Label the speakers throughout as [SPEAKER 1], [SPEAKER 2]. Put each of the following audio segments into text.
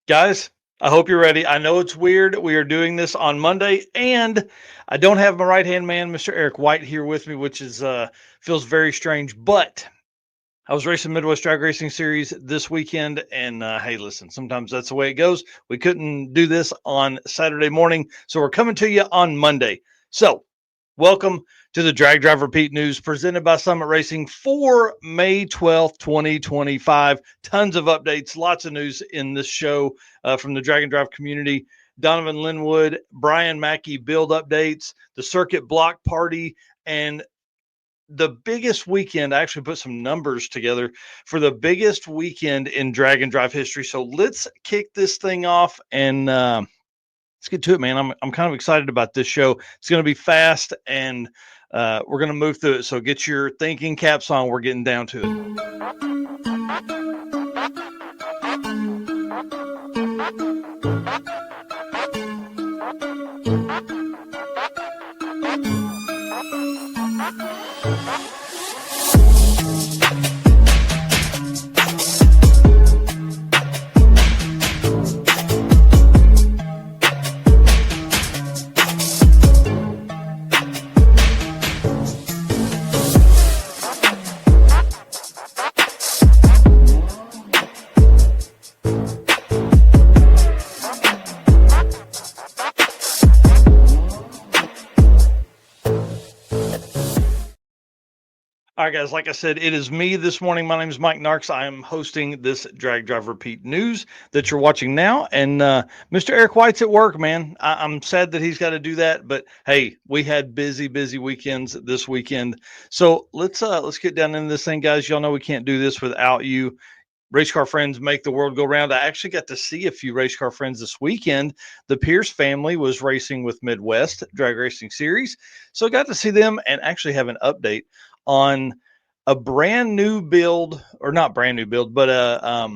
[SPEAKER 1] Guys, I hope you're ready. I know it's weird. We are doing this on Monday, and I don't have my right hand man, Mr. Eric White, here with me, which is feels very strange. But I was racing Midwest Drag Racing Series this weekend, and hey, listen, sometimes that's the way it goes. We couldn't do this on Saturday morning, so we're coming to you on Monday. So welcome to the Drag Drive Repeat News presented by Summit Racing for May 12th, 2025. Tons of updates, lots of news in this show from the Drag and Drive community. Donovan, Linwood, Bryon, Mackey build updates, the circuit block party, and the biggest weekend. I actually put some numbers together for the biggest weekend in Drag and Drive history. So let's kick this thing off and let's get to it, man. I'm kind of excited about this show. It's going to be fast, and we're going to move through it. So get your thinking caps on. We're getting down to it. All right, guys, like I said, it is me this morning. My name is Mike Narks. I am hosting this Drag Drive Repeat News that you're watching now. And Mr. Eric White's at work, man. I'm sad that he's got to do that. But hey, we had busy weekends this weekend. So let's get down into this thing, guys. Y'all know we can't do this without you. Race car friends make the world go round. I actually got to see a few race car friends this weekend. The Pierce family was racing with Midwest Drag Racing Series. So I got to see them and actually have an update on a brand new build, or not brand new build, but a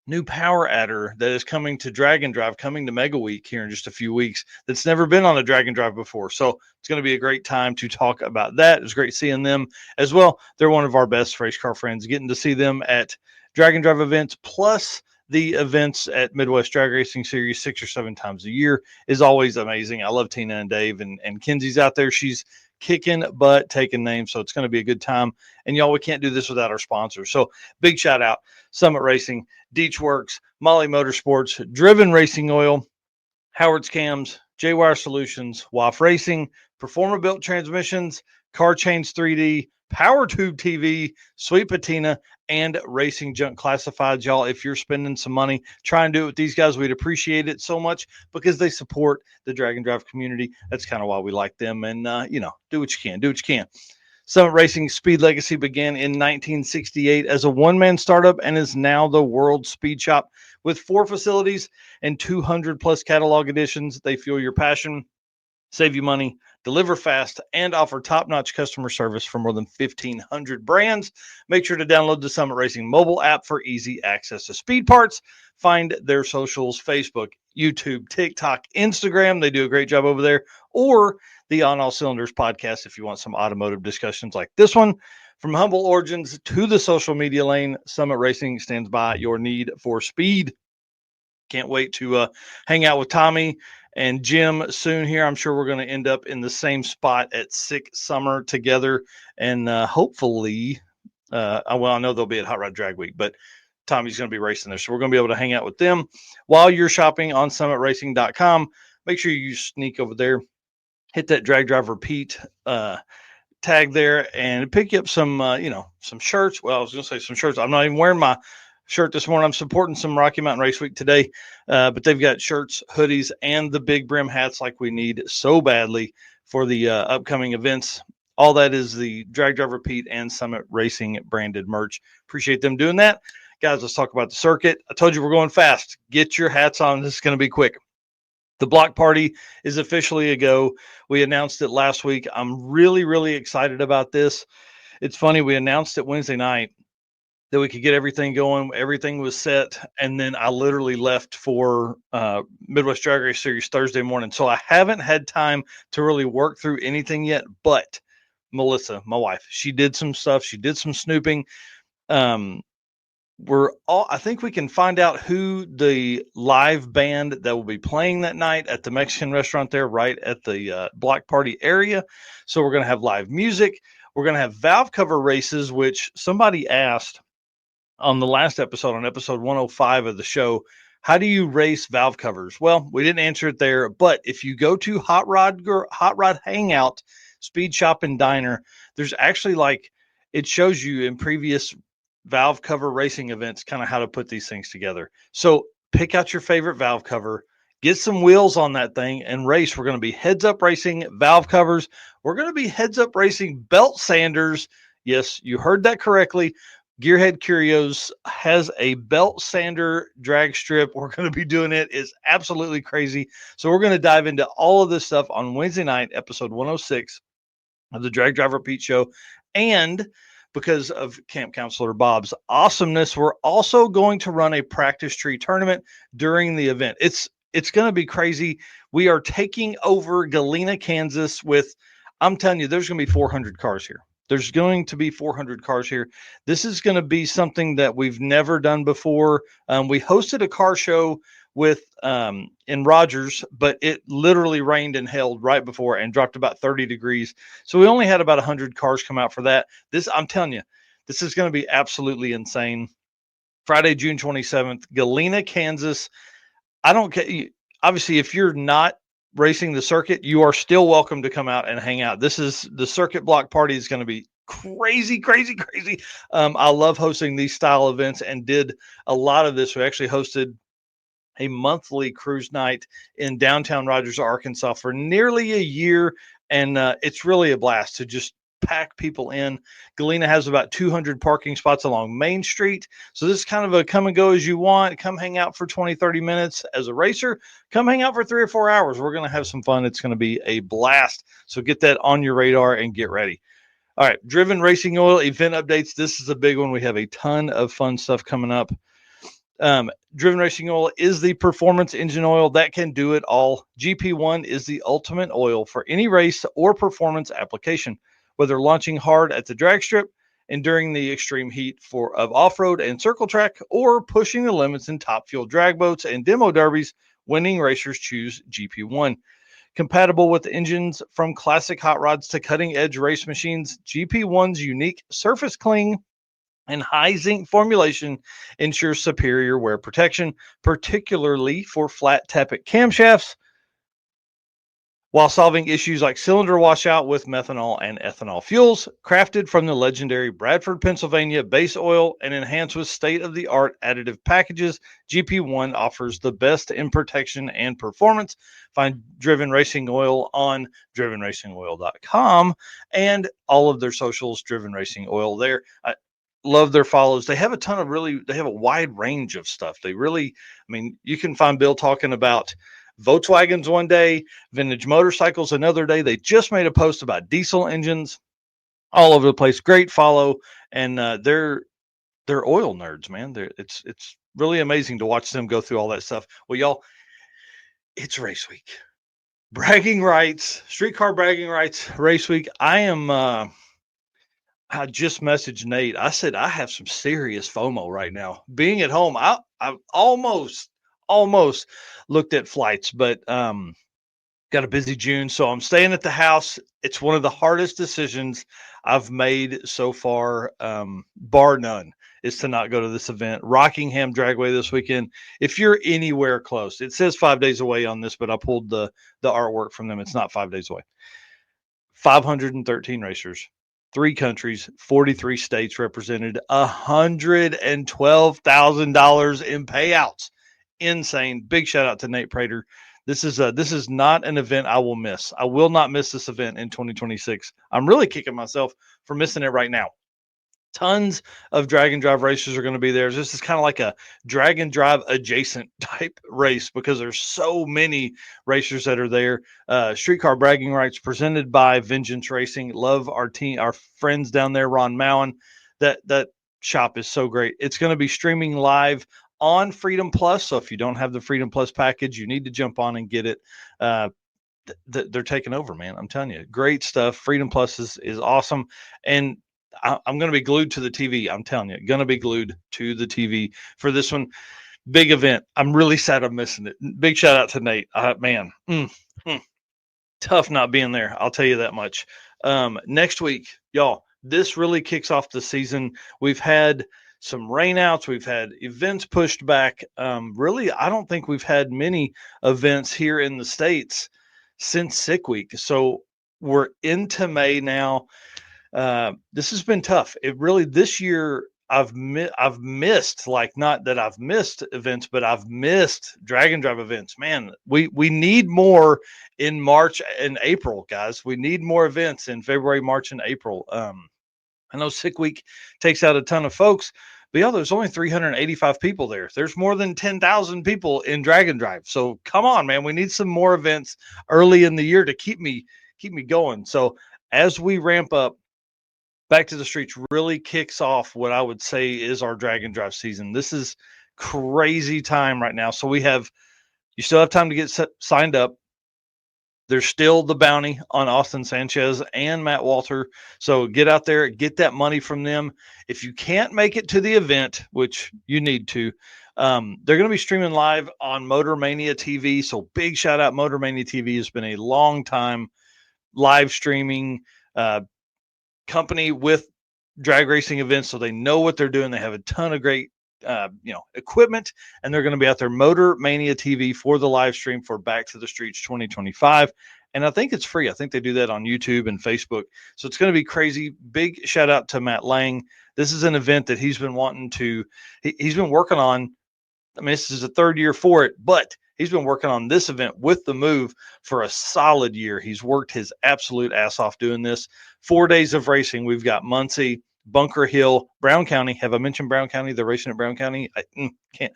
[SPEAKER 1] new power adder that is coming to Drag and Drive, coming to Mega Week here in just a few weeks, that's never been on a Drag and Drive before. So it's going to be a great time to talk about that. It was great seeing them as well. They're one of our best race car friends. Getting to see them at Drag and Drive events, plus the events at Midwest Drag Racing Series 6 or 7 times a year, is always amazing. I love Tina and Dave, and Kenzie's out there. She's kicking butt, taking names. So it's going to be a good time. And y'all, we can't do this without our sponsors. So big shout out, Summit Racing, Deech Works, Molly Motorsports, Driven Racing Oil, Howard's Cams, J-Wire Solutions, WAF Racing, Performer Built Transmissions, Car Chains 3D, Power Tube TV, Sweet Patina, and Racing Junk Classifieds. Y'all, if you're spending some money, try and do it with these guys. We'd appreciate it so much because they support the Drag and Drive community. That's kind of why we like them. And, do what you can. Do what you can. Summit Racing's speed legacy began in 1968 as a one-man startup and is now the world's speed shop. With 4 facilities and 200 plus catalog editions, they fuel your passion, save you money, deliver fast, and offer top-notch customer service for more than 1,500 brands. Make sure to download the Summit Racing mobile app for easy access to speed parts. Find their socials: Facebook, YouTube, TikTok, Instagram. They do a great job over there. Or the On All Cylinders podcast if you want some automotive discussions like this one. From humble origins to the social media lane, Summit Racing stands by your need for speed. Can't wait to hang out with Tommy and Jim soon here. I'm sure we're going to end up in the same spot at Sick Summer together. And hopefully, I know they'll be at Hot Rod Drag Week, but Tommy's going to be racing there. So we're going to be able to hang out with them while you're shopping on summitracing.com. Make sure you sneak over there, hit that Drag Drive Repeat tag there, and pick you up some, some shirts. Well, I was going to say some shirts. I'm not even wearing my shirt this morning. I'm supporting some Rocky Mountain Race Week today, but they've got shirts, hoodies, and the big brim hats like we need so badly for the upcoming events. All that is the Drag Drive Repeat and Summit Racing branded merch. Appreciate them doing that. Guys, let's talk about the circuit. I told you we're going fast. Get your hats on. This is going to be quick. The block party is officially a go. We announced it last week. I'm really excited about this. It's funny, we announced it Wednesday night that we could get everything going. Everything was set. And then I literally left for Midwest Drag Race Series Thursday morning. So I haven't had time to really work through anything yet. But Melissa, my wife, she did some stuff. She did some snooping. I think we can find out who the live band that will be playing that night at the Mexican restaurant there, right at the block party area. So we're going to have live music. We're going to have valve cover races, which somebody asked on the last episode, on episode 105 of the show. How do you race valve covers? Well, we didn't answer it there, but if you go to Hot Rod Hangout, Speed Shop and Diner, there's actually like it shows you in previous valve cover racing events kind of how to put these things together. So pick out your favorite valve cover, get some wheels on that thing and race. We're going to be heads up racing valve covers. We're going to be heads up racing belt sanders. Yes, you heard that correctly. Gearhead Curios has a belt sander drag strip. We're going to be doing it. It's absolutely crazy. So we're going to dive into all of this stuff on Wednesday night, episode 106 of the Drag Driver Pete Show. And because of Camp Counselor Bob's awesomeness, we're also going to run a practice tree tournament during the event. It's going to be crazy. We are taking over Galena, Kansas with, I'm telling you, there's going to be 400 cars here. There's going to be 400 cars here. This is going to be something that we've never done before. We hosted a car show with in Rogers, but it literally rained and hailed right before and dropped about 30 degrees. So we only had about 100 cars come out for that. This, I'm telling you, this is going to be absolutely insane. Friday, June 27th, Galena, Kansas. I don't care. Obviously, if you're not racing the circuit, you are still welcome to come out and hang out. This is the circuit block party is going to be crazy, crazy, crazy. I love hosting these style events and did a lot of this. We actually hosted a monthly cruise night in downtown Rogers, Arkansas for nearly a year. And it's really a blast to just pack people in. Galena has about 200 parking spots along Main Street. So this is kind of a come and go as you want. Come hang out for 20, 30 minutes as a racer. Come hang out for 3 or 4 hours. We're going to have some fun. It's going to be a blast. So get that on your radar and get ready. All right, Driven Racing Oil event updates. This is a big one. We have a ton of fun stuff coming up. Driven Racing Oil is the performance engine oil that can do it all. GP1 is the ultimate oil for any race or performance application, whether launching hard at the drag strip, enduring the extreme heat of off-road and circle track, or pushing the limits in top fuel drag boats and demo derbies. Winning racers choose GP1. Compatible with engines from classic hot rods to cutting-edge race machines, GP1's unique surface cling and high zinc formulation ensures superior wear protection, particularly for flat tappet camshafts, while solving issues like cylinder washout with methanol and ethanol fuels. Crafted from the legendary Bradford, Pennsylvania base oil and enhanced with state-of-the-art additive packages, GP1 offers the best in protection and performance. Find Driven Racing Oil on drivenracingoil.com and all of their socials, Driven Racing Oil there. Love their follows. They have a ton of they have a wide range of stuff. You can find Bill talking about Volkswagens one day, vintage motorcycles another day. They just made a post about diesel engines all over the place. Great follow. And they're oil nerds, man. It's really amazing to watch them go through all that stuff. Well, y'all, it's race week. Bragging rights, streetcar bragging rights, race week. I just messaged Nate. I said, I have some serious FOMO right now. Being at home, I've almost looked at flights, but got a busy June. So I'm staying at the house. It's one of the hardest decisions I've made so far, bar none, is to not go to this event. Rockingham Dragway this weekend. If you're anywhere close, it says 5 days away on this, but I pulled the artwork from them. It's not 5 days away. 513 racers. 3 countries, 43 states represented, $112,000 in payouts. Insane. Big shout out to Nate Prater. This is not an event I will miss. I will not miss this event in 2026. I'm really kicking myself for missing it right now. Tons of drag and drive racers are going to be there. This is kind of like a drag and drive adjacent type race because there's so many racers that are there. Streetcar bragging rights presented by Vengeance Racing. Love our team, our friends down there, Ron Mowen. That shop is so great. It's going to be streaming live on Freedom Plus. So if you don't have the Freedom Plus package, you need to jump on and get it. They're taking over, man. I'm telling you, great stuff. Freedom Plus is awesome. And I'm going to be glued to the TV. I'm telling you, going to be glued to the TV for this one. Big event. I'm really sad I'm missing it. Big shout out to Nate. Man, tough not being there. I'll tell you that much. Next week, y'all, this really kicks off the season. We've had some rainouts. We've had events pushed back. Really, I don't think we've had many events here in the States since Sick Week. So we're into May now. This has been tough. It really, this year, I've missed, like, not that I've missed events, but I've missed drag and drive events. Man, we need more in March and April, guys. We need more events in February, March, and April. I know Sick Week takes out a ton of folks, but yeah, there's only 385 people there. There's more than 10,000 people in drag and drive. So come on, man. We need some more events early in the year to keep me going. So as we ramp up, Back to the Streets really kicks off what I would say is our drag and drive season. This is crazy time right now. So you still have time to get signed up. There's still the bounty on Austin Sanchez and Matt Walter. So get out there, get that money from them. If you can't make it to the event, which you need to, they're going to be streaming live on Motor Mania TV. So big shout out. Motor Mania TV has been a long time live streaming company with drag racing events, so they know what they're doing. They have a ton of great equipment, and they're going to be out there. Motor Mania TV for the live stream for Back to the Streets 2025, and I think it's free. I think they do that on YouTube and Facebook, so it's going to be crazy. Big shout out to Matt Lang. This is an event that he's been he's been working on. I mean, this is the third year for it, but he's been working on this event with the move for a solid year. He's worked his absolute ass off doing this. 4 days of racing. We've got Muncie, Bunker Hill, Brown County. Have I mentioned Brown County? They're racing at Brown County. I can't.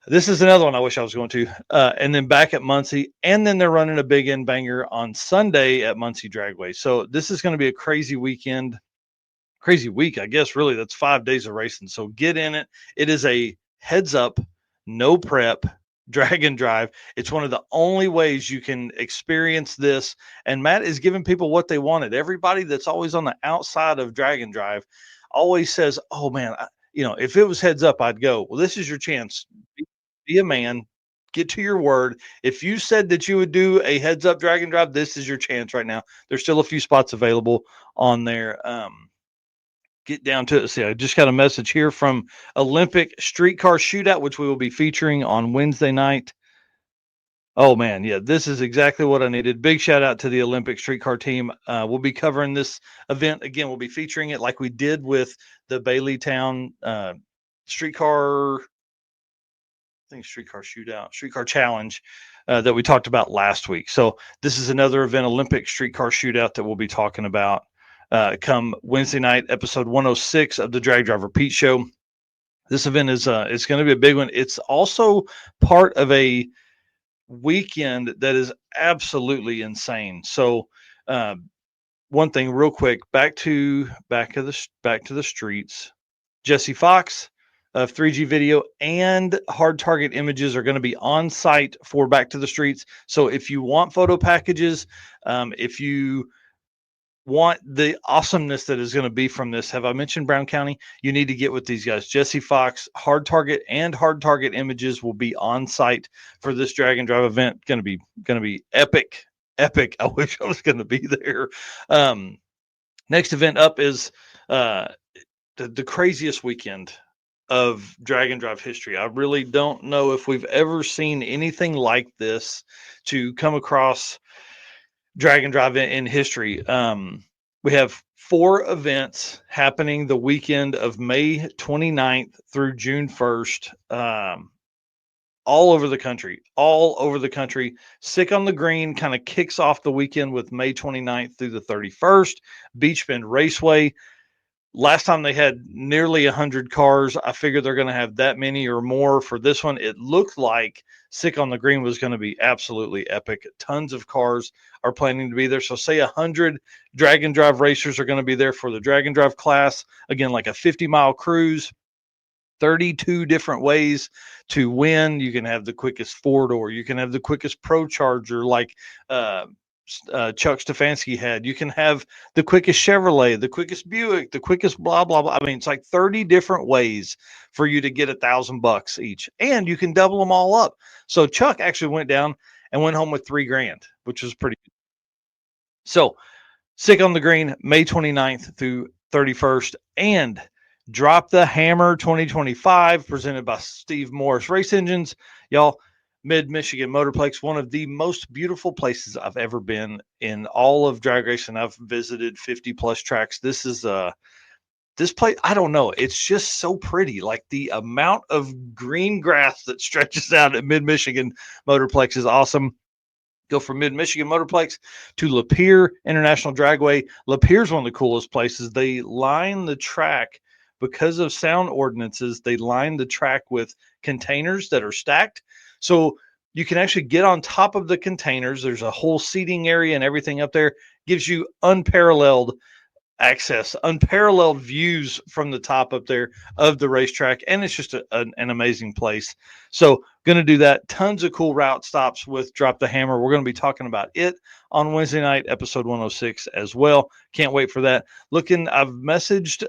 [SPEAKER 1] This is another one I wish I was going to. And then back at Muncie. And then they're running a big end banger on Sunday at Muncie Dragway. So this is going to be a crazy weekend. Crazy week, I guess, really. That's 5 days of racing. So get in it. It is a heads up, no prep, drag and drive. It's one of the only ways you can experience this. And Matt is giving people what they wanted. Everybody that's always on the outside of drag and drive always says, oh man, if it was heads up, I'd go. Well, this is your chance. Be a man, get to your word. If you said that you would do a heads up drag and drive, this is your chance right now. There's still a few spots available on there. Get down to it. See, I just got a message here from Olympic Streetcar Shootout, which we will be featuring on Wednesday night. Oh man, yeah, this is exactly what I needed. Big shout out to the Olympic Streetcar team. We'll be covering this event again. We'll be featuring it like we did with the Baileytown streetcar. I think Streetcar Shootout, Streetcar Challenge that we talked about last week. So this is another event, Olympic Streetcar Shootout, that we'll be talking about. Come Wednesday night, episode 106 of the Drag Driver Pete Show. This event is it's going to be a big one. It's also part of a weekend that is absolutely insane. So, one thing, real quick, back to the streets. Jesse Fox of 3G Video and Hard Target Images are going to be on site for Back to the Streets. So, if you want photo packages, if you want the awesomeness that is going to be from this. Have I mentioned Brown County? You need to get with these guys. Jesse Fox, Hard Target, and Hard Target Images will be on site for this drag and drive event. Going to be epic. I wish I was going to be there. Next event up is the craziest weekend of drag and drive history. I really don't know if we've ever seen anything like this to come across drag and drive in history. We have 4 events happening the weekend of May 29th through June 1st, all over the country. Sick on the Green kind of kicks off the weekend with May 29th through the 31st. Beach Bend Raceway. Last time they had nearly 100 cars. I figure they're going to have that many or more for this one. It looked like Sick on the Green was going to be absolutely epic. Tons of cars are planning to be there. So say 100 drag and drive racers are going to be there for the drag and drive class. Again, like a 50-mile cruise, 32 different ways to win. You can have the quickest 4-door. You can have the quickest Pro Charger, like Chuck Stefanski had. You can have the quickest Chevrolet, the quickest Buick, the quickest blah blah blah. I mean, it's like 30 different ways for you to get $1,000 each, and you can double them all up. So Chuck actually went down and went home with $3,000, which was pretty. So Sick on the Green, May 29th through 31st, and Drop the Hammer 2025, presented by Steve Morris Race Engines. Y'all, Mid Michigan Motorplex, one of the most beautiful places I've ever been in all of drag racing. I've visited 50 plus tracks. This is this place, I don't know. It's just so pretty. Like the amount of green grass that stretches out at Mid Michigan Motorplex is awesome. Go from Mid Michigan Motorplex to Lapeer International Dragway. Lapeer is one of the coolest places. They line the track because of sound ordinances. They line the track with containers that are stacked. So you can actually get on top of the containers. There's a whole seating area and everything up there. Gives you unparalleled access, unparalleled views from the top up there of the racetrack, and it's just an amazing place. So going to do that. Tons of cool route stops with Drop the Hammer. We're going to be talking about it on Wednesday night, episode 106 as well. Can't wait for that. I've messaged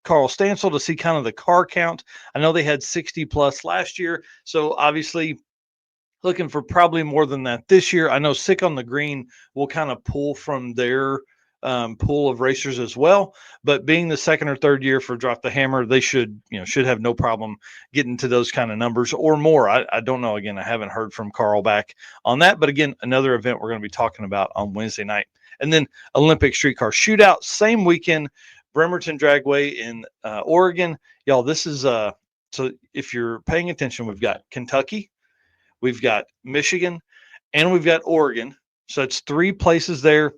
[SPEAKER 1] Carl Stansel to see kind of the car count. I know they had 60 plus last year, so obviously looking for probably more than that this year. I know Sick on the Green will kind of pull from their pool of racers as well, but being the second or third year for Drop the Hammer, they should have no problem getting to those kind of numbers or more. I don't know. Again, I haven't heard from Carl back on that, but again, another event we're going to be talking about on Wednesday night. And then Olympic Streetcar Shootout, same weekend, Bremerton Dragway in Oregon. Y'all, this is so if you're paying attention, we've got Kentucky, we've got Michigan, and we've got Oregon. So it's 3 places there,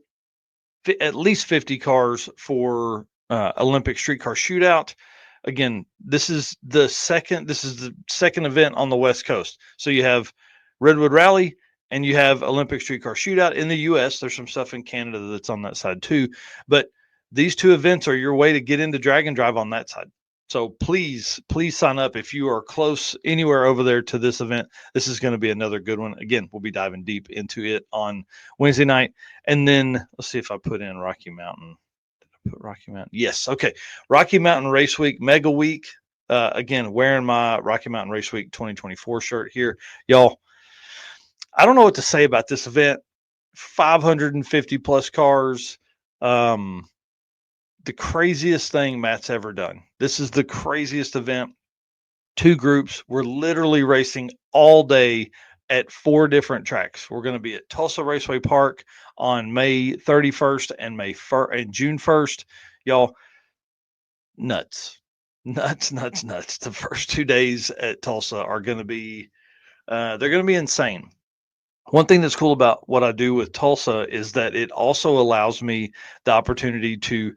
[SPEAKER 1] at least 50 cars for Olympic Streetcar Shootout. Again, this is the second event on the West Coast. So you have Redwood Rally and you have Olympic Streetcar Shootout in the US. There's some stuff in Canada that's on that side too. But these 2 events are your way to get into drag and drive on that side. So please sign up if you are close anywhere over there to this event. This is going to be another good one. Again, we'll be diving deep into it on Wednesday night. And then let's see if I put in Rocky Mountain. Did I put Rocky Mountain? Yes. Okay. Rocky Mountain Race Week, Mega Week. Again, wearing my Rocky Mountain Race Week 2024 shirt here. Y'all, I don't know what to say about this event. 550 plus cars. The craziest thing Matt's ever done. This is the craziest event. 2 groups. We're literally racing all day at 4 different tracks. We're going to be at Tulsa Raceway Park on May 31st and June 1st. Y'all, nuts. The first 2 days at Tulsa are going to be they're going to be insane. One thing that's cool about what I do with Tulsa is that it also allows me the opportunity to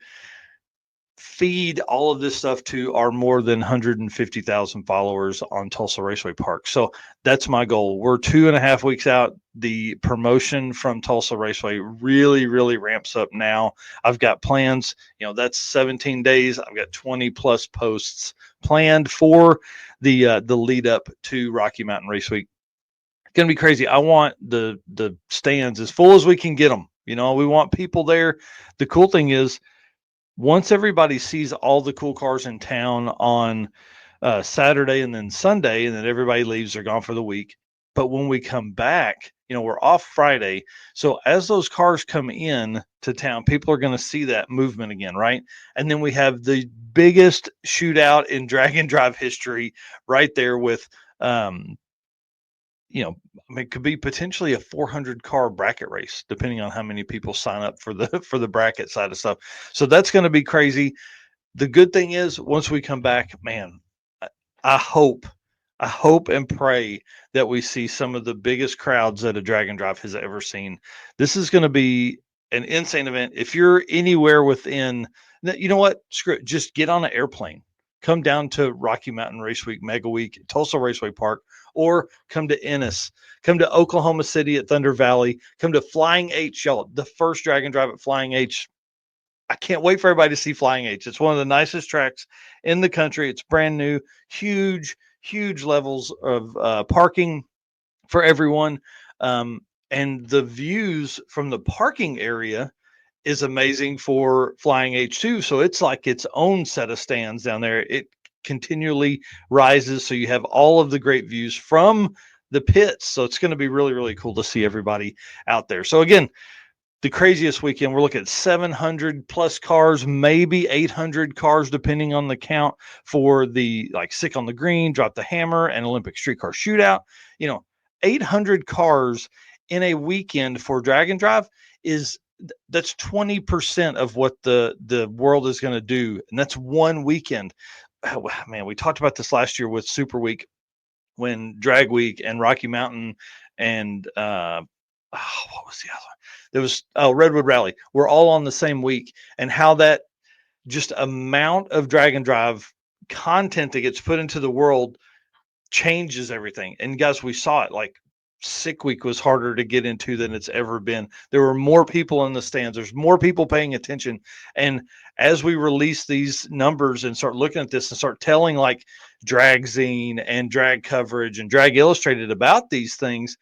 [SPEAKER 1] feed all of this stuff to our more than 150,000 followers on Tulsa Raceway Park. So that's my goal. We're 2.5 weeks out. The promotion from Tulsa Raceway really, really ramps up now. I've got plans, that's 17 days. I've got 20 plus posts planned for the lead up to Rocky Mountain Race Week. It's going to be crazy. I want the stands as full as we can get them. We want people there. The cool thing is, once everybody sees all the cool cars in town on Saturday and then Sunday, and then everybody leaves, they're gone for the week. But when we come back, we're off Friday. So as those cars come in to town, people are going to see that movement again, right? And then we have the biggest shootout in drag and drive history right there with, it could be potentially a 400 car bracket race, depending on how many people sign up for the bracket side of stuff. So that's going to be crazy. The good thing is, once we come back, man, I hope and pray that we see some of the biggest crowds that a drag and drive has ever seen. This is going to be an insane event. If you're anywhere within, you know what? Screw it. Just get on an airplane. Come down to Rocky Mountain Race Week, Mega Week, Tulsa Raceway Park, or come to Ennis, come to Oklahoma City at Thunder Valley, come to Flying H, y'all, the first drag and drive at Flying H. I can't wait for everybody to see Flying H. It's one of the nicest tracks in the country. It's brand new, huge levels of parking for everyone. And the views from the parking area is amazing for flying H2. So it's like its own set of stands down there. It continually rises. So you have all of the great views from the pits. So it's going to be really, really cool to see everybody out there. So again, the craziest weekend, we're looking at 700 plus cars, maybe 800 cars, depending on the count for the like Sick on the Green, Drop the Hammer, and Olympic Streetcar Shootout. 800 cars in a weekend for Drag and Drive that's 20% of what the world is going to do. And that's one weekend. Oh, man, we talked about this last year with Super Week when Drag Week and Rocky Mountain and what was the other one? There was Redwood Rally. We're all on the same week, and how that just amount of Drag and Drive content that gets put into the world changes everything. And guys, we saw it. Like Sick Week was harder to get into than it's ever been. There were more people in the stands. There's more people paying attention. And as we release these numbers and start looking at this and start telling like Drag Zine and Drag Coverage and Drag Illustrated about these things,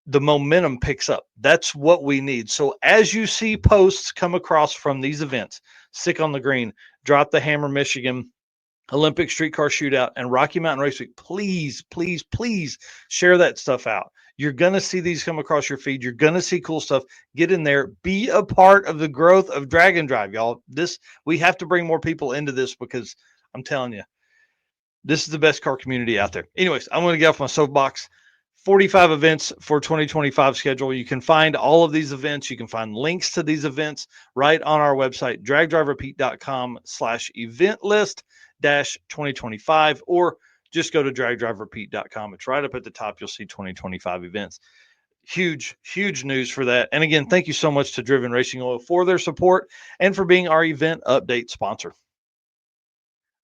[SPEAKER 1] the momentum picks up. That's what we need. So as you see posts come across from these events, Sick on the Green, Drop the Hammer, Michigan, Olympic Streetcar Shootout, and Rocky Mountain Race Week, please, please, please share that stuff out. You're going to see these come across your feed. You're going to see cool stuff. Get in there. Be a part of the growth of Drag and Drive, y'all. We have to bring more people into this because I'm telling you, this is the best car community out there. Anyways, I'm going to get off my soapbox. 45 events for 2025 schedule. You can find all of these events. You can find links to these events right on our website, dragdriverpete.com/event list 2025, or just go to dragdriverpete.com. It's right up at the top. You'll see 2025 events. Huge, huge news for that. And again, thank you so much to Driven Racing Oil for their support and for being our event update sponsor.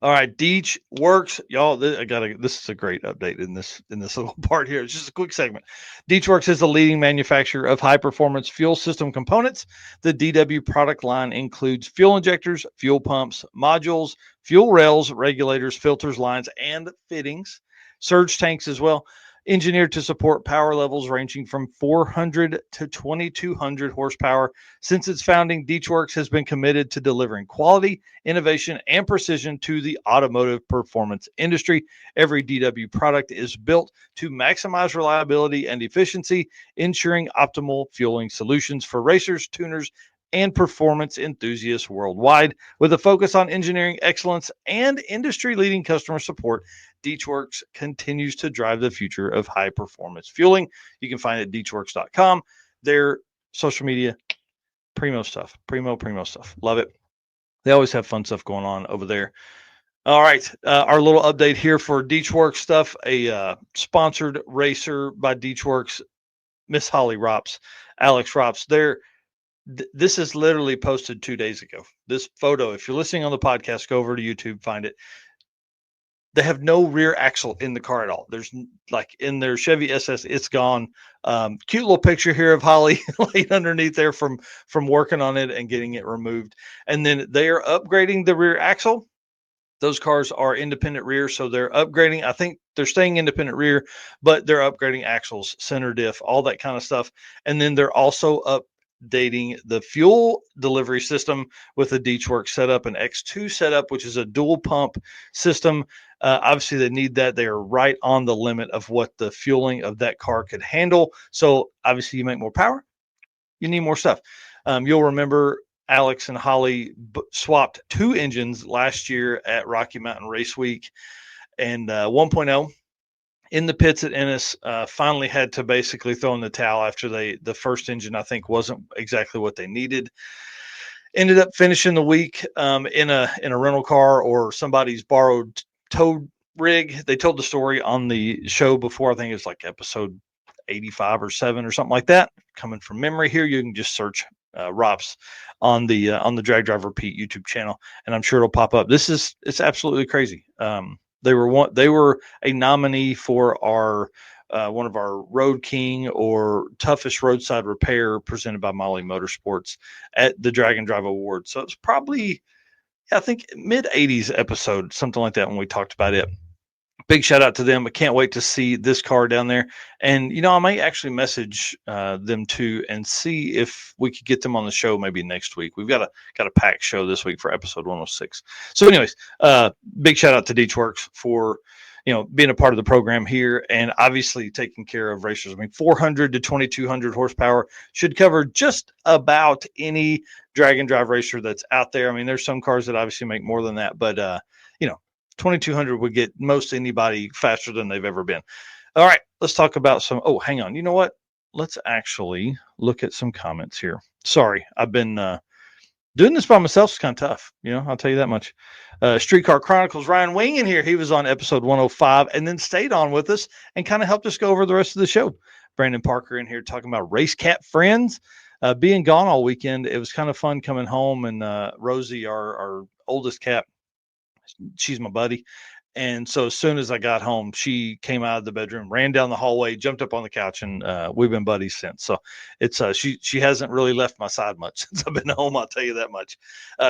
[SPEAKER 1] All right, Deech Works, y'all. This is a great update in this little part here. It's just a quick segment. Deech Works is the leading manufacturer of high performance fuel system components. The DW product line includes fuel injectors, fuel pumps, modules, fuel rails, regulators, filters, lines, and fittings. Surge tanks as well. Engineered to support power levels ranging from 400 to 2,200 horsepower. Since its founding, Deech Works has been committed to delivering quality, innovation, and precision to the automotive performance industry. Every DW product is built to maximize reliability and efficiency, ensuring optimal fueling solutions for racers, tuners, and performance enthusiasts worldwide. With a focus on engineering excellence and industry-leading customer support, Deech Works continues to drive the future of high-performance fueling. You can find it at deechworks.com. Their social media, primo stuff. Primo stuff. Love it. They always have fun stuff going on over there. All right. Our little update here for Deech Works stuff. A sponsored racer by Deech Works, Miss Holly Rops, Alex Rops. This is literally posted 2 days ago. This photo, if you're listening on the podcast, go over to YouTube, find it. They have no rear axle in the car at all. There's like in their Chevy SS, it's gone. Cute little picture here of Holly laid underneath there from working on it and getting it removed. And then they are upgrading the rear axle. Those cars are independent rear, so they're upgrading. I think they're staying independent rear, but they're upgrading axles, center diff, all that kind of stuff. And then they're also updating the fuel delivery system with a Deech Works setup, an X2 setup, which is a dual pump system. Obviously, they need that. They are right on the limit of what the fueling of that car could handle. So obviously, you make more power, you need more stuff. You'll remember Alex and Holly swapped 2 engines last year at Rocky Mountain Race Week, and 1.0 in the pits at Ennis finally had to basically throw in the towel after the first engine, I think, wasn't exactly what they needed. Ended up finishing the week in a rental car or somebody's borrowed tow rig. They told the story on the show before. I think it was like episode 85 or 7 or something like that. Coming from memory here, you can just search Rops on the Drag Driver Pete YouTube channel, and I'm sure it'll pop up. It's absolutely crazy. They were a nominee for our one of our Road King or toughest roadside repair presented by Molly Motorsports at the Drag and Drive Award. So it's probably, I think, mid 80s episode, something like that, when we talked about it. big shout out to them. I can't wait to see this car down there. And I might actually message them too and see if we could get them on the show maybe next week. We've got a packed show this week for episode 106. So, anyways, big shout out to Deechworks for being a part of the program here and obviously taking care of racers. I mean, 400 to 2200 horsepower should cover just about any drag and drive racer that's out there. I mean, there's some cars that obviously make more than that, but 2200 would get most anybody faster than they've ever been. All right, let's talk about some. Oh, hang on. You know what? Let's actually look at some comments here. Sorry, I've been doing this by myself is kind of tough. I'll tell you that much. Streetcar Chronicles, Ryan Wing in here. He was on episode 105 and then stayed on with us and kind of helped us go over the rest of the show. Brandon Parker in here talking about race cat friends. Being gone all weekend, it was kind of fun coming home. And Rosie, our oldest cat, she's my buddy. And so as soon as I got home, she came out of the bedroom, ran down the hallway, jumped up on the couch, and we've been buddies since. So it's she hasn't really left my side much since I've been home. I'll tell you that much.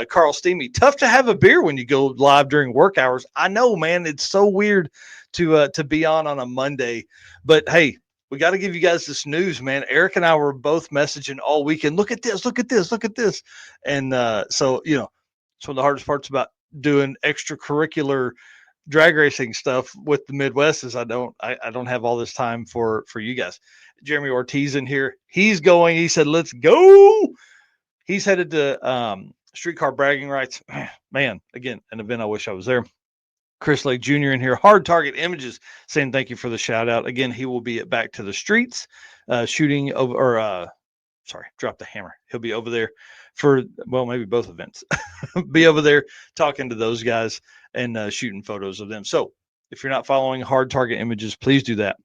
[SPEAKER 1] Carl Steamy, tough to have a beer when you go live during work hours. I know, man. It's so weird to be on a Monday, but hey, we got to give you guys this news, man. Eric and I were both messaging all weekend. Look at this, look at this, look at this, and so it's one of the hardest parts about doing extracurricular drag racing stuff with the Midwest is I don't have all this time for you guys. Jeremy Ortiz in here. He's going. He said, let's go. He's headed to Streetcar Bragging Rights. Man, again, an event I wish I was there. Chris Lake Jr. in here. Hard Target Images saying thank you for the shout out. Again, he will be at Back to the Streets shooting over, or drop the hammer. He'll be over there for, well, maybe both events. Be over there talking to those guys and shooting photos of them. So if you're not following Hard Target Images, please do that.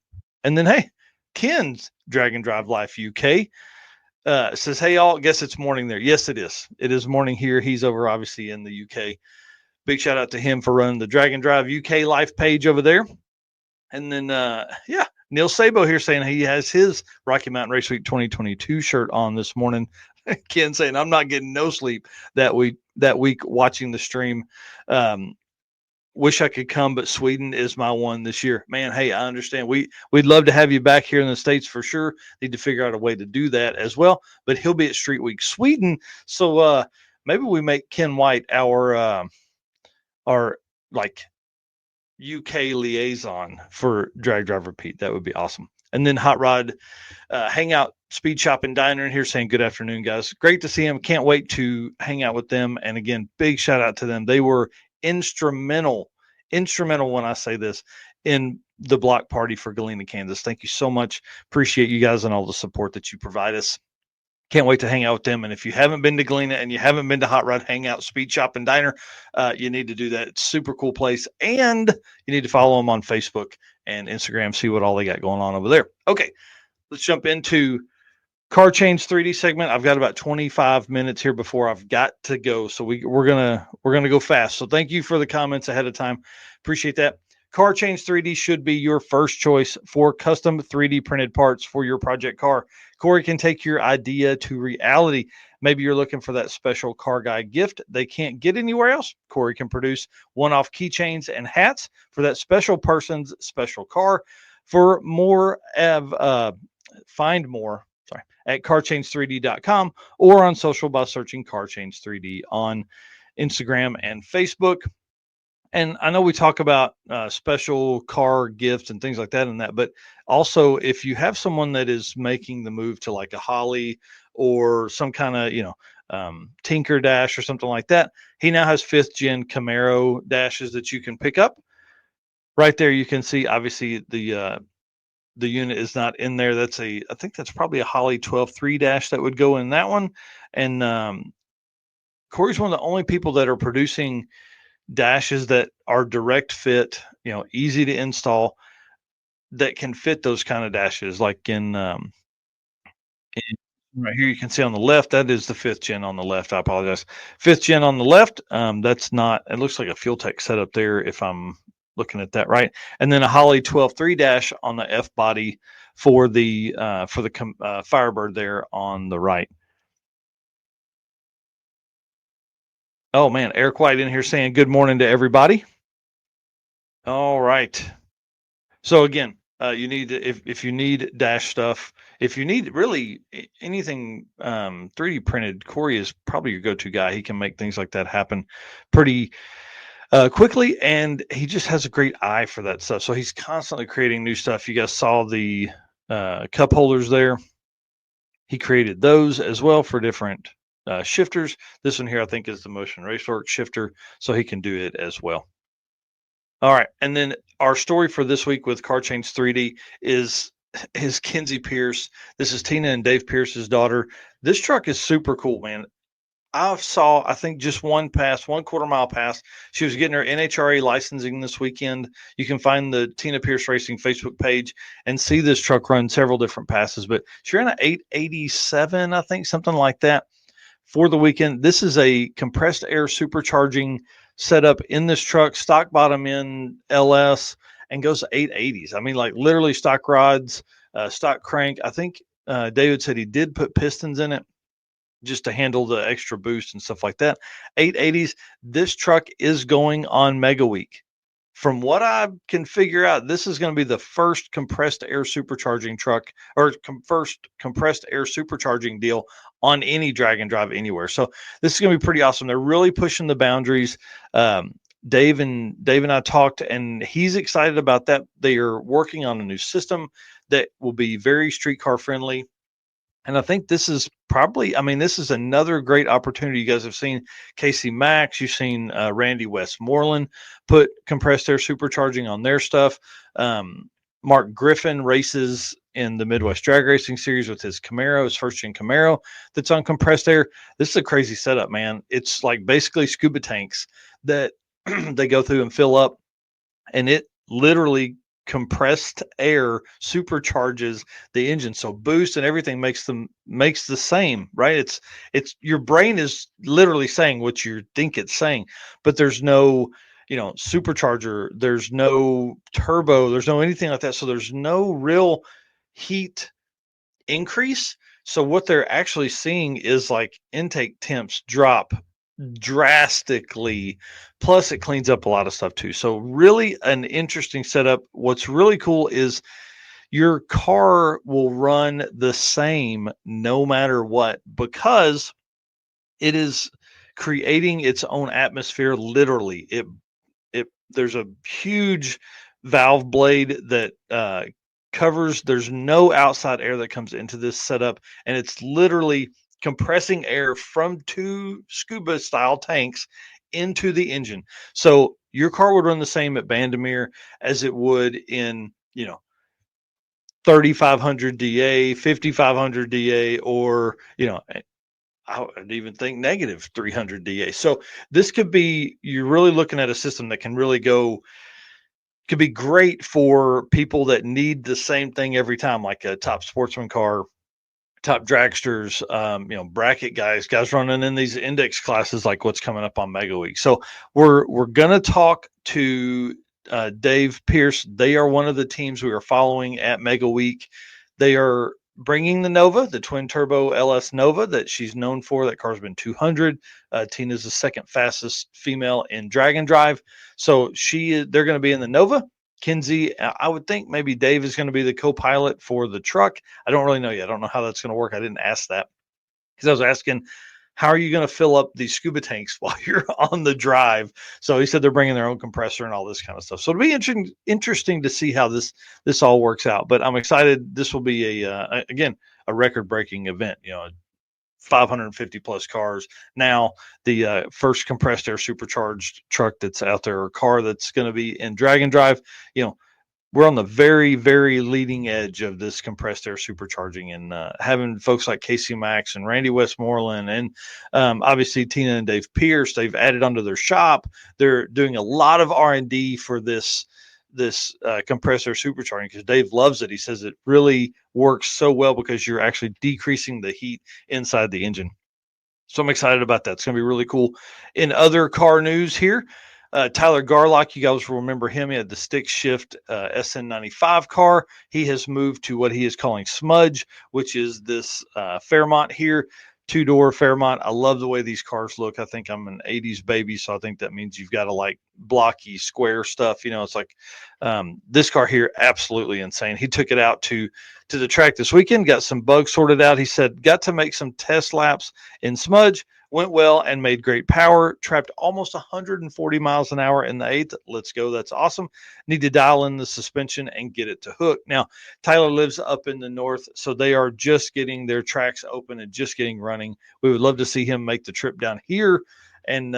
[SPEAKER 1] And then, hey, Ken's Drag and Drive Life UK says, hey, y'all, guess it's morning there. Yes, it is. It is morning here. He's over, obviously, in the UK. Big shout out to him for running the Drag and Drive UK Life page over there. And then, Neil Sabo here saying he has his Rocky Mountain Race Week 2022 shirt on this morning. Ken saying, I'm not getting no sleep that week watching the stream. Wish I could come, but Sweden is my one this year. Man, hey, I understand. We'd love to have you back here in the States for sure. Need to figure out a way to do that as well. But he'll be at Street Week Sweden. So maybe we make Ken White our like UK liaison for Drag Driver Pete. That would be awesome. And then Hot Rod Hangout Speed Shop and Diner in here saying good afternoon, guys. Great to see him. Can't wait to hang out with them. And again, big shout out to them. They were instrumental when I say this in the block party for Galena, Kansas. Thank you so much. Appreciate you guys and all the support that you provide us. Can't wait to hang out with them. And if you haven't been to Galena and you haven't been to Hot Rod Hangout Speed Shop and Diner, you need to do that. It's a super cool place. And you need to follow them on Facebook and Instagram, see what all they got going on over there. Okay, let's jump into Car Change 3D segment. I've got about 25 minutes here before I've got to go. So we're gonna go fast. So thank you for the comments ahead of time. Appreciate that. Car Change 3D should be your first choice for custom 3D printed parts for your project car. Corey can take your idea to reality. Maybe you're looking for that special car guy gift they can't get anywhere else. Corey can produce one-off keychains and hats for that special person's special car. For more, find more at carchange3d.com or on social by searching CarChange3D on Instagram and Facebook. And I know we talk about special car gifts and things like that and that, but also if you have someone that is making the move to like a Holly or some kind of, Tinker Dash or something like that, he now has 5th gen Camaro dashes that you can pick up. Right there, you can see, obviously, the unit is not in there. I think that's probably a Holly 12.3 dash that would go in that one. And Corey's one of the only people that are producing dashes that are direct fit, easy to install, that can fit those kind of dashes. Like in right here, you can see on the left, that is the 5th gen on the left. I apologize. 5th gen on the left. That's not, it looks like a Fuel Tech setup there if I'm looking at that right. And then a Holly 12.3 dash on the F body for the Firebird there on the right. Oh man, Eric White in here saying good morning to everybody. All right. So again, you need to, if you need dash stuff, if you need really anything 3D printed, Corey is probably your go-to guy. He can make things like that happen pretty quickly, and he just has a great eye for that stuff. So he's constantly creating new stuff. You guys saw the cup holders there. He created those as well for different shifters. This one here, I think, is the Motion Racework shifter, so he can do it as well. All right, and then our story for this week with Car Change 3D is Kinsey Pierce. This is Tina and Dave Pierce's daughter. This truck is super cool, man. I think, just one quarter mile pass. She was getting her NHRA licensing this weekend. You can find the Tina Pierce Racing Facebook page and see this truck run several different passes. But she ran an 887, I think, something like that for the weekend. This is a compressed air supercharging setup in this truck, stock bottom in LS, and goes to 880s. I mean, like literally stock rods, stock crank. I think David said he did put pistons in it just to handle the extra boost and stuff like that. 880s. This truck is going on Mega Week. From what I can figure out, this is going to be the first compressed air supercharging truck, or first compressed air supercharging deal on any drag and drive anywhere. So this is going to be pretty awesome. They're really pushing the boundaries. Dave and I talked, and he's excited about that. They are working on a new system that will be very streetcar friendly. And I think this is probably, this is another great opportunity. You guys have seen Casey Max, you've seen Randy Westmoreland put compressed air supercharging on their stuff. Mark Griffin races in the Midwest Drag Racing Series with his Camaro, his first gen Camaro that's on compressed air. This is a crazy setup, man. It's like basically scuba tanks that they go through and fill up, and it literally compressed air supercharges the engine, so boost and everything makes the same, right? It's your brain is literally saying what you think it's saying, but there's no supercharger, there's no turbo, there's no anything like that, so there's no real heat increase. So what they're actually seeing is like intake temps drop drastically, plus it cleans up a lot of stuff too. So really an interesting setup. What's really cool is your car will run the same no matter what, because it is creating its own atmosphere. Literally, it there's a huge valve blade that covers. There's no outside air that comes into this setup, and it's literally compressing air from two scuba style tanks into the engine. So your car would run the same at Bandamere as it would in 3500 DA, 5500 DA, or I would even think negative 300 DA. So this could be, you're really looking at a system that can really could be great for people that need the same thing every time, like a top sportsman car, top dragsters, bracket guys running in these index classes, like what's coming up on Mega Week. So we're gonna talk to Dave Pierce. They are one of the teams we are following at Mega Week. They are bringing the Nova, the twin turbo LS Nova that she's known for. That car's been 200. Tina's the second fastest female in drag and drive. So they're going to be in the Nova. Kinsey, I would think maybe Dave is going to be the co-pilot for the truck. I don't really know yet. I don't know how that's going to work. I didn't ask that because I was asking, how are you going to fill up these scuba tanks while you're on the drive? So he said they're bringing their own compressor and all this kind of stuff. So it'll be interesting to see how this all works out. But I'm excited. This will be again, a record-breaking event. 550 plus cars. Now, the first compressed air supercharged truck that's out there, or car that's going to be in drag and drive, we're on the very, very leading edge of this compressed air supercharging, and having folks like Casey Max and Randy Westmoreland, and obviously Tina and Dave Pierce, they've added onto their shop. They're doing a lot of R&D for this compressor supercharging, because Dave loves it. He says it really works so well because you're actually decreasing the heat inside the engine. So I'm excited about that. It's going to be really cool. In other car news here, Tyler Garlock, you guys will remember him. He had the stick shift SN95 car. He has moved to what he is calling Smudge, which is this Fairmont here. two-door Fairmont. I love the way these cars look. I think I'm an 80s baby, so I think that means you've got to like blocky square stuff. It's like this car here, absolutely insane. He took it out to the track this weekend, got some bugs sorted out. He said, got to make some test laps in Smudge, went well and made great power, trapped almost 140 miles an hour in the eighth. Let's go. That's awesome. Need to dial in the suspension and get it to hook. Now, Tyler lives up in the north, so they are just getting their tracks open and just getting running. We would love to see him make the trip down here and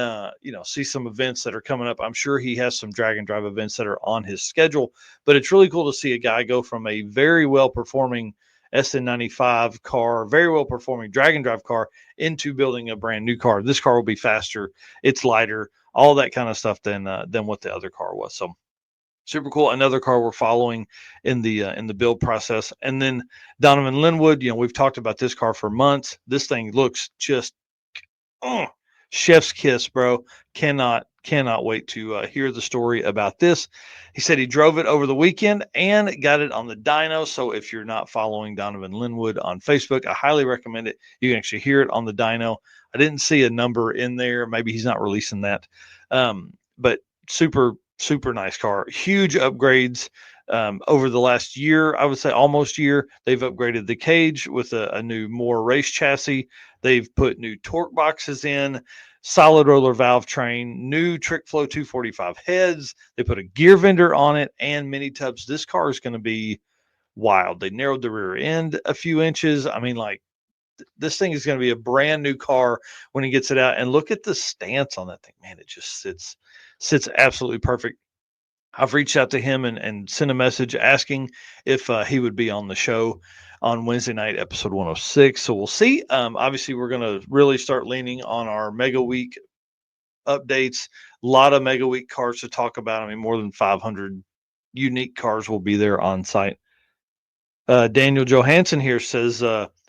[SPEAKER 1] see some events that are coming up. I'm sure he has some drag and drive events that are on his schedule, but it's really cool to see a guy go from a very well performing SN95 car, very well performing drag and drive car, into building a brand new car. This car will be faster, it's lighter, all that kind of stuff than what the other car was. So super cool. Another car we're following in the build process. And then Donovan Linwood, we've talked about this car for months. This thing looks just chef's kiss, bro. Cannot wait to hear the story about this. He said he drove it over the weekend and got it on the dyno. So if you're not following Donovan Linwood on Facebook, I highly recommend it. You can actually hear it on the dyno. I didn't see a number in there. Maybe he's not releasing that. But super nice car. Huge upgrades over the last year. I would say almost year. They've upgraded the cage with a new more race chassis. They've put new torque boxes in, solid roller valve train, new Trick Flow 245 heads. They put a gear vendor on it and mini tubs. This car is going to be wild. They narrowed the rear end a few inches. I mean, like, this thing is going to be a brand new car when he gets it out. And look at the stance on that thing, man. It just sits absolutely perfect. I've reached out to him and sent a message asking if he would be on the show on Wednesday night, episode 106. So we'll see. Obviously, we're going to really start leaning on our Mega Week updates. A lot of Mega Week cars to talk about. I mean, more than 500 unique cars will be there on site. Daniel Johansson here says,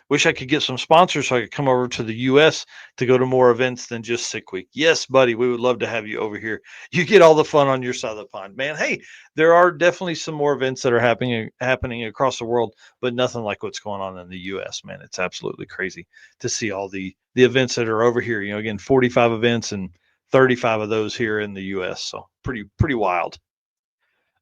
[SPEAKER 1] wish I could get some sponsors so I could come over to the U.S. to go to more events than just Sick Week. Yes, buddy, we would love to have you over here. You get all the fun on your side of the pond, man. Hey, there are definitely some more events that are happening across the world, but nothing like what's going on in the U.S., man. It's absolutely crazy to see all the events that are over here. Again, 45 events and 35 of those here in the U.S. So pretty wild.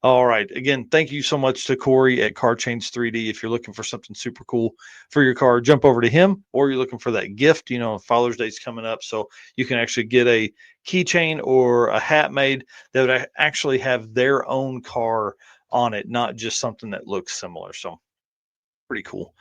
[SPEAKER 1] All right. Again, thank you so much to Corey at Car Change 3D. If you're looking for something super cool for your car, jump over to him, or you're looking for that gift. Father's Day's coming up, so you can actually get a keychain or a hat made that would actually have their own car on it, not just something that looks similar. So pretty cool.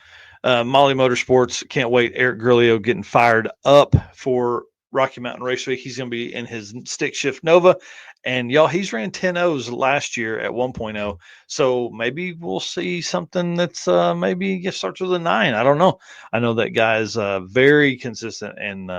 [SPEAKER 1] Molly Motorsports, can't wait. Eric Grillo getting fired up for Rocky Mountain Raceway. He's going to be in his stick shift Nova. And y'all, he's ran 10-0s last year at 1.0. So maybe we'll see something that's maybe starts with a 9. I don't know. I know that guy is very consistent, and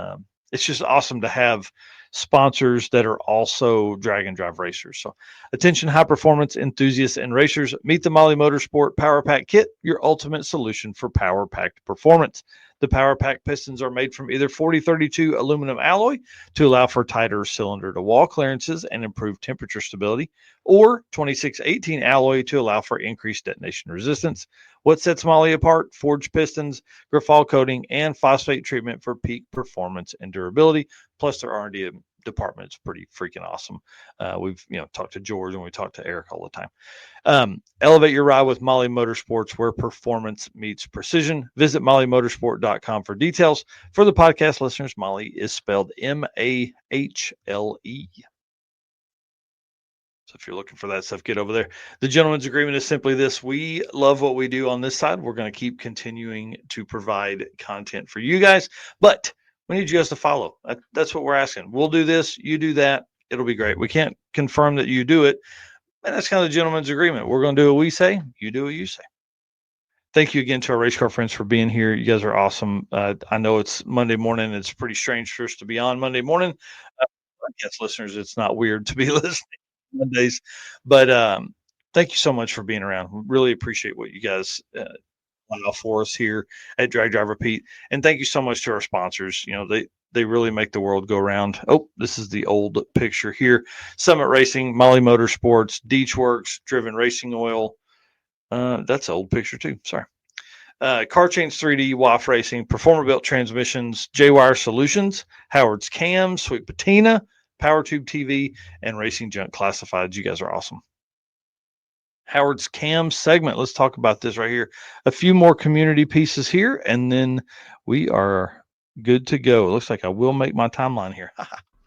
[SPEAKER 1] it's just awesome to have sponsors that are also drag and drive racers. So attention, high performance enthusiasts and racers, meet the Molly Motorsport Power Pack Kit, your ultimate solution for power packed performance. The Power Pack pistons are made from either 4032 aluminum alloy to allow for tighter cylinder to wall clearances and improved temperature stability, or 2618 alloy to allow for increased detonation resistance. What sets Molly apart? Forged pistons, Grafal coating, and phosphate treatment for peak performance and durability. Plus, their R&D department is pretty freaking awesome. We've talked to George and we talk to Eric all the time. Elevate your ride with Molly Motorsports, where performance meets precision. Visit mollymotorsport.com for details. For the podcast listeners, Molly is spelled Mahle. So if you're looking for that stuff, get over there. The gentleman's agreement is simply this: we love what we do on this side. We're going to keep continuing to provide content for you guys, but we need you guys to follow. That's what we're asking. We'll do this, you do that. It'll be great. We can't confirm that you do it, and that's kind of the gentleman's agreement. We're going to do what we say. You do what you say. Thank you again to our race car friends for being here. You guys are awesome. I know it's Monday morning. It's pretty strange for us to be on Monday morning. Yes, listeners, it's not weird to be listening Mondays, but thank you so much for being around. We really appreciate what you guys allow for us here at Drag Drive Repeat, and thank you so much to our sponsors. They really make the world go round. Oh, this is the old picture here: Summit Racing, Molly Motorsports, Deech Works, Driven Racing Oil. That's an old picture too. Sorry. Car Chains 3D, WAF Racing, Performer Built Transmissions, J-Wire Solutions, Howard's Cam, Sweet Patina, PowerTube TV, and Racing Junk Classifieds. You guys are awesome. Howard's Cam segment. Let's talk about this right here. A few more community pieces here, and then we are good to go. It looks like I will make my timeline here.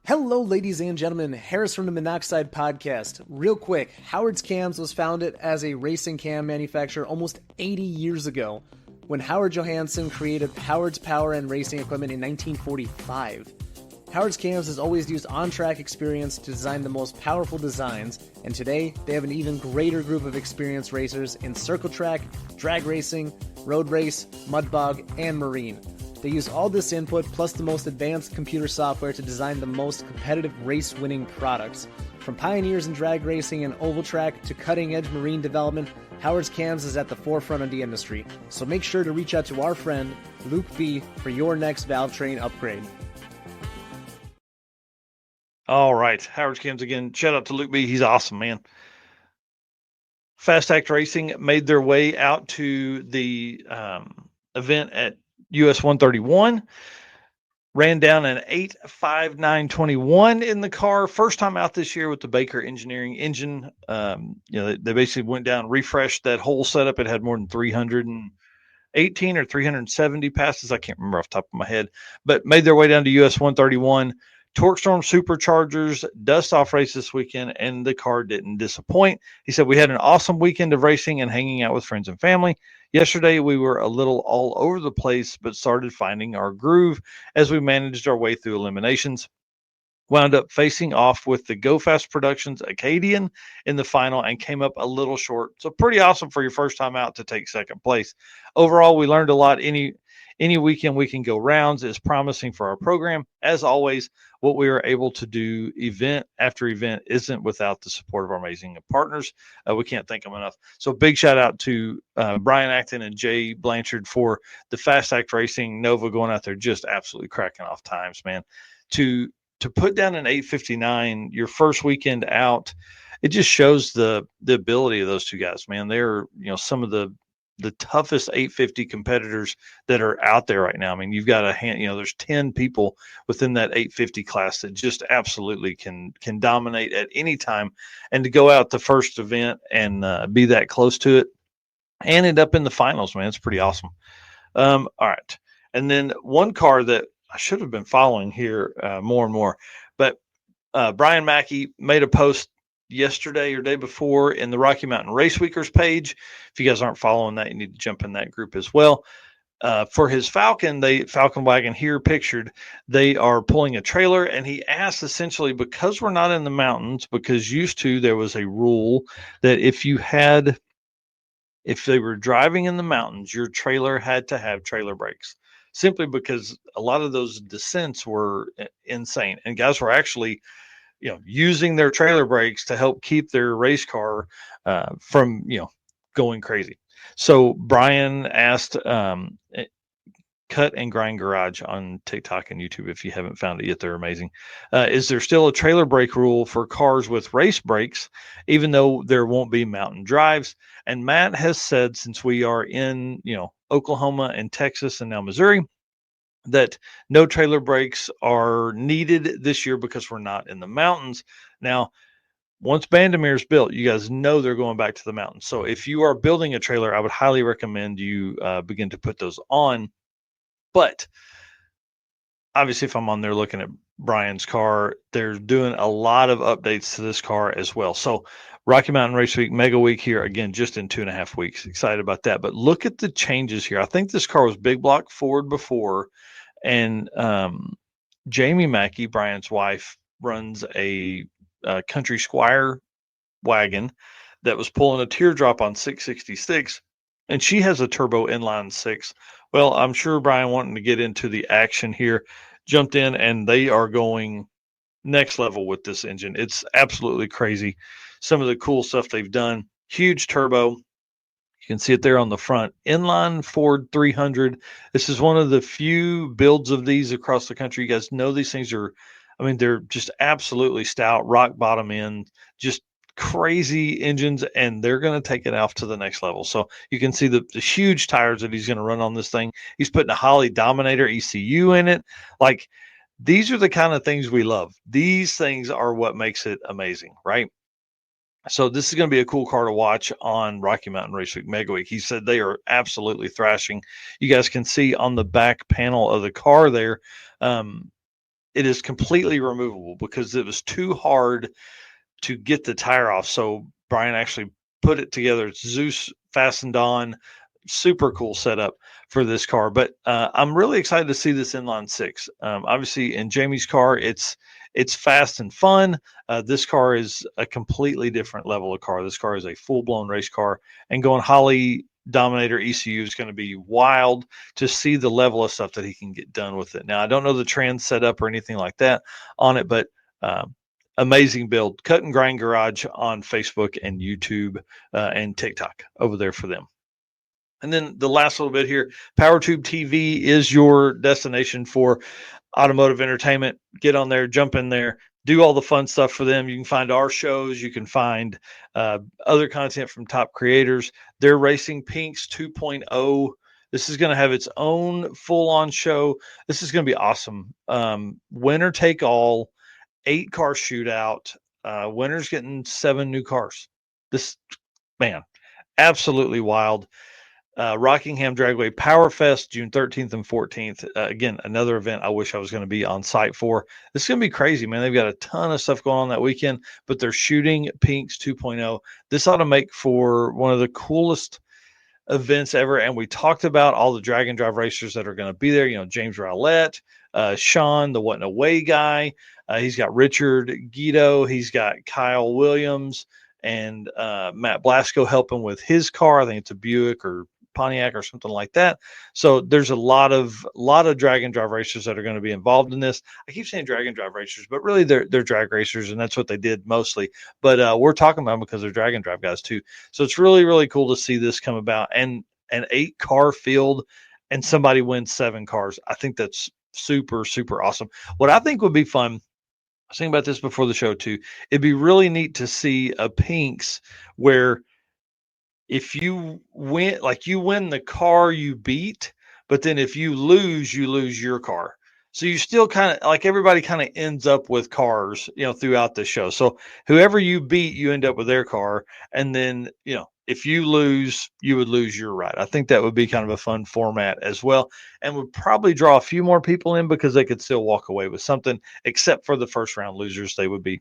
[SPEAKER 2] Hello, ladies and gentlemen. Harris from the Monoxide Podcast. Real quick, Howard's Cams was founded as a racing cam manufacturer almost 80 years ago when Howard Johansson created Howard's Power and Racing Equipment in 1945. Howard's Cams has always used on-track experience to design the most powerful designs, and today they have an even greater group of experienced racers in circle track, drag racing, road race, mud bog, and marine. They use all this input plus the most advanced computer software to design the most competitive race-winning products. From pioneers in drag racing and oval track to cutting-edge marine development, Howard's Cams is at the forefront of the industry. So make sure to reach out to our friend, Luke B, for your next valve train upgrade.
[SPEAKER 1] All right, Howard's Cams again. Shout out to Luke B. He's awesome, man. Fast Act Racing made their way out to the event at US 131. Ran down an 8.5921 in the car. First time out this year with the Baker Engineering engine. They basically went down, refreshed that whole setup. It had more than 318 or 370 passes. I can't remember off the top of my head, but made their way down to US 131. Torque Storm Superchargers, dust off race this weekend, and the car didn't disappoint. He said, we had an awesome weekend of racing and hanging out with friends and family. Yesterday, we were a little all over the place, but started finding our groove as we managed our way through eliminations. Wound up facing off with the Go Fast Productions Acadian in the final and came up a little short. So pretty awesome for your first time out to take second place. Overall, we learned a lot. Any weekend we can go rounds is promising for our program. As always, what we are able to do event after event isn't without the support of our amazing partners. We can't thank them enough. So big shout out to Bryon Acton and Jay Blanchard for the Fast Act Racing Nova going out there, just absolutely cracking off times, man. To put down an 8:59 your first weekend out, it just shows the ability of those two guys, man. They're some of the toughest 850 competitors that are out there right now. I mean, you've got there's 10 people within that 850 class that just absolutely can dominate at any time. And to go out the first event and be that close to it and end up in the finals, man, it's pretty awesome. All right. And then one car that I should have been following here more and more, but Brian Mackey made a post yesterday or day before in the Rocky Mountain Race Weekers page. If you guys aren't following that, you need to jump in that group as well. For his Falcon wagon here pictured, they are pulling a trailer, and he asked essentially, because we're not in the mountains, because used to there was a rule that if they were driving in the mountains, your trailer had to have trailer brakes, simply because a lot of those descents were insane, and guys were actually using their trailer brakes to help keep their race car from going crazy. So Brian asked Cut and Grind Garage on TikTok and YouTube, if you haven't found it yet, they're amazing. Is there still a trailer brake rule for cars with race brakes, even though there won't be mountain drives? And Matt has said, since we are in Oklahoma and Texas and now Missouri, that no trailer brakes are needed this year because we're not in the mountains. Now, once Bandamir's built, you guys know they're going back to the mountains. So if you are building a trailer, I would highly recommend you begin to put those on. But obviously, if I'm on there looking at Brian's car, they're doing a lot of updates to this car as well. So Rocky Mountain Race Week, Mega Week here, again, just in 2.5 weeks. Excited about that. But look at the changes here. I think this car was big block Ford before. And Jamie Mackey, Brian's wife, runs a Country Squire wagon that was pulling a teardrop on 666, and she has a turbo inline 6. Well, I'm sure Brian, wanting to get into the action here, jumped in, and they are going next level with this engine. It's absolutely crazy. Some of the cool stuff they've done. Huge turbo. You can see it there on the front. Inline Ford 300. This is one of the few builds of these across the country. You guys know these things they're just absolutely stout, rock bottom end, just crazy engines, and they're going to take it off to the next level. So you can see the huge tires that he's going to run on this thing. He's putting a Holley Dominator ECU in it. Like, these are the kind of things we love. These things are what makes it amazing, right? So this is going to be a cool car to watch on Rocky Mountain Race Week Mega Week. He said they are absolutely thrashing. You guys can see on the back panel of the car there, it is completely removable because it was too hard to get the tire off. So Bryon actually put it together. It's Zeus fastened on. Super cool setup for this car. But I'm really excited to see this inline six. Obviously, in Jamie's car, it's fast and fun. This car is a completely different level of car. This car is a full-blown race car, and going Holley Dominator ECU is going to be wild to see the level of stuff that he can get done with it. Now, I don't know the trans setup or anything like that on it, but amazing build. Cut and Grind Garage on Facebook and YouTube and TikTok over there for them. And then the last little bit here, PowerTube TV is your destination for automotive entertainment. Get on there, jump in there, do all the fun stuff for them. You can find our shows. You can find other content from top creators. They're racing Pinks 2.0. This is going to have its own full-on show. This is going to be awesome. Winner take all, 8-car shootout. Winner's getting 7 new cars. This, man, absolutely wild. Rockingham Dragway Power Fest, June 13th and 14th. Again, another event I wish I was going to be on site for. This is going to be crazy, man. They've got a ton of stuff going on that weekend, but they're shooting Pinks 2.0. This ought to make for one of the coolest events ever. And we talked about all the drag and drive racers that are going to be there. You know, James Rowlett, Sean, the What in a Way guy. He's got Richard Guido. He's got Kyle Williams and Matt Blasco helping with his car. I think it's a Buick or Pontiac or something like that. So there's a lot of drag and drive racers that are going to be involved in this. I keep saying drag and drive racers, but really they're drag racers, and that's what they did mostly. But we're talking about them because they're drag and drive guys too. So it's really, really cool to see this come about, and an 8-car field and somebody wins 7 cars. I think that's super, super awesome. What I think would be fun, I was thinking about this before the show too. It'd be really neat to see a Pinks where if you win, like you win the car you beat, but then if you lose your car. So you still kind of like everybody kind of ends up with cars, you know, throughout the show. So whoever you beat, you end up with their car. And then, you know, if you lose, you would lose your ride. I think that would be kind of a fun format as well, and would probably draw a few more people in because they could still walk away with something, except for the first round losers. They'd be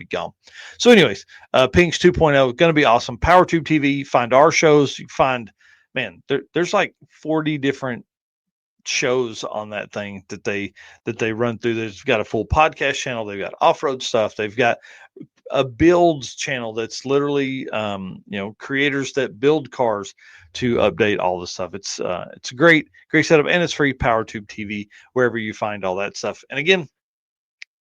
[SPEAKER 1] gone. So anyways, Pinks 2.0 going to be awesome. PowerTube TV, find our shows. You find, man, there's like 40 different shows on that thing that they run through. They've got a full podcast channel. They've got off-road stuff. They've got a builds channel that's literally, creators that build cars to update all the stuff. It's a great setup, and it's free. PowerTube TV, wherever you find all that stuff. And again,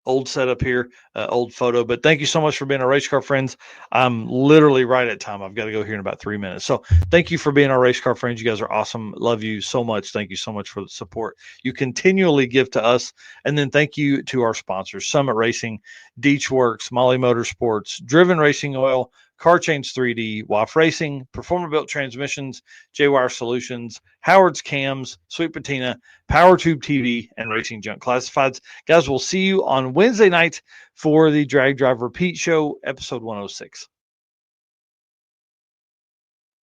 [SPEAKER 1] old setup here, old photo, but thank you so much for being our race car friends. I'm literally right at time. I've got to go here in about 3 minutes. So thank you for being our race car friends. You guys are awesome. Love you so much. Thank you so much for the support you continually give to us. And then thank you to our sponsors, Summit Racing, Deech Works, Molly Motorsports, Driven Racing Oil, Car Chains 3D, WAF Racing, Performer Built Transmissions, J-Wire Solutions, Howard's Cams, Sweet Patina, PowerTube TV, and Racing Junk Classifieds. Guys, we'll see you on Wednesday night for the Drag Drive Repeat Show, episode 106.